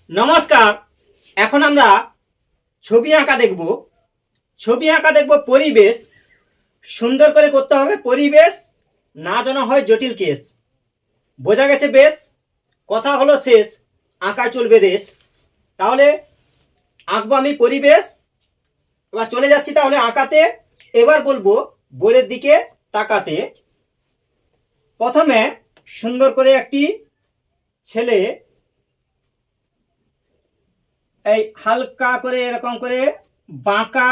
নমস্কার। এখন আমরা ছবি আঁকা দেখব। পরিবেশ সুন্দর করে করতে হবে। পরিবেশ না যেন হয় জটিল কেস। বোঝা গেছে বেশ? কথা হলো শেষ, আঁকা চলবে রেশ। তাহলে আঁকবো আমি পরিবেশ। এবার চলে যাচ্ছি তাহলে আঁকাতে। এবার বলবো বোর্ডের দিকে তাকাতে। প্রথমে সুন্দর করে একটি ছেলে এই হালকা করে এরকম করে বাঁকা,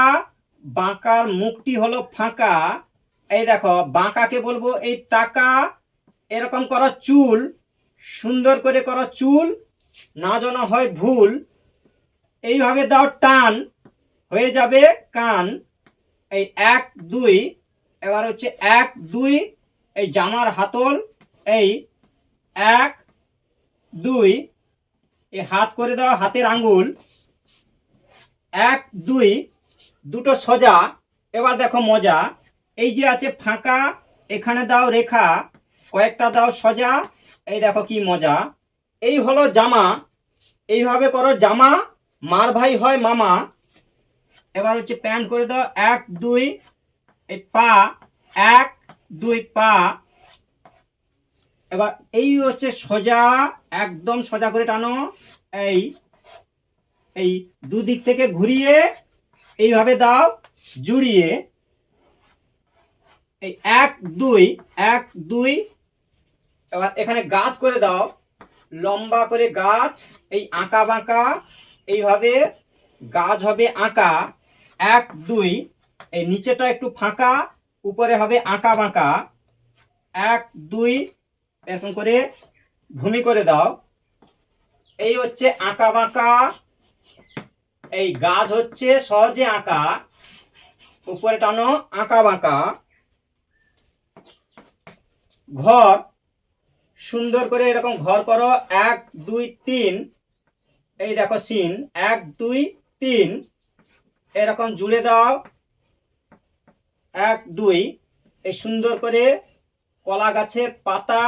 বাঁকার মুখটি হলো ফাঁকা। এই দেখো বাঁকাকে বলবো এই তাকা। এরকম করো চুল, সুন্দর করে করো চুল, না যেন হয় ভুল। এইভাবে দাও টান, হয়ে যাবে কান। এই 1 2, এবার হচ্ছে 1 2, এই জামার হাতল, এই 1 2, এই হাত করে দাও হাতের আঙ্গুল, 1 2, দুটো সোজা। এবার দেখো মজা, এই যে আছে ফাঁকা, এখানে দাও রেখা, কয়েকটা দাও সোজা। এই দেখো কি মজা। এই হলো জামা, এইভাবে করো জামা, মার ভাই হয় মামা। এবার হচ্ছে প্যান্ট করে দাও 1 2, এই পা 1 2 পা। এবার এই হচ্ছে সোজা, একদম সোজা করে টানো। এই এই দুদিক থেকে ঘুরিয়ে এইভাবে দাও জুড়িয়ে। এই 1 2 1 2। এবার এখানে গাছ করে দাও, লম্বা করে গাছ, এই আঁকা বাঁকা, এইভাবে গাছ হবে আঁকা। 1 2, এই নিচেটা একটু ফাঁকা, উপরে হবে আঁকা বাঁকা। 1 2, এরকম করে ভূমি করে দাও। এই হচ্ছে আঁকা বাঁকা, এই গাছ হচ্ছে সহজে আঁকা, উপরে টানো আঁকা বাঁকা। ঘর সুন্দর করে এরকম ঘর করো 1 2 3, এই দেখো সিন 1 2 3, এরকম জুড়ে দাও 1 2। এই সুন্দর করে কলা গাছের পাতা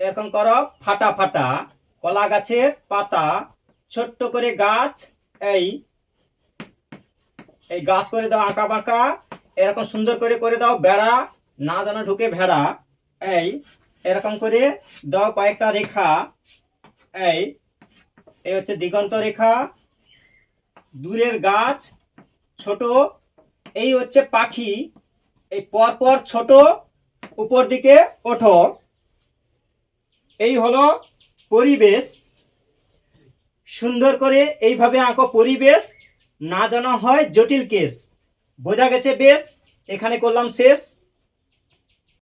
এরকম করো ফাটা ফাটা, কলা গাছের পাতা, ছোট্ট করে গাছ, এই এই গাছ করে দাও আঁকা বাঁকা। এরকম সুন্দর করে করে দাও বেড়া, না যেন ঢুকে ভেড়া। এই এরকম করে দাও কয়েকটা রেখা। এই এই হচ্ছে দিগন্ত রেখা, দূরের গাছ ছোট। এই হচ্ছে পাখি, এই পরপর ছোট, উপর দিকে ওঠো। এই হলো পরিবেশ। সুন্দর করে এইভাবে আঁকো পরিবেশ, না যেন হয় জটিল কেস। বোঝা গেছে বেশ? এখানে করলাম শেষ।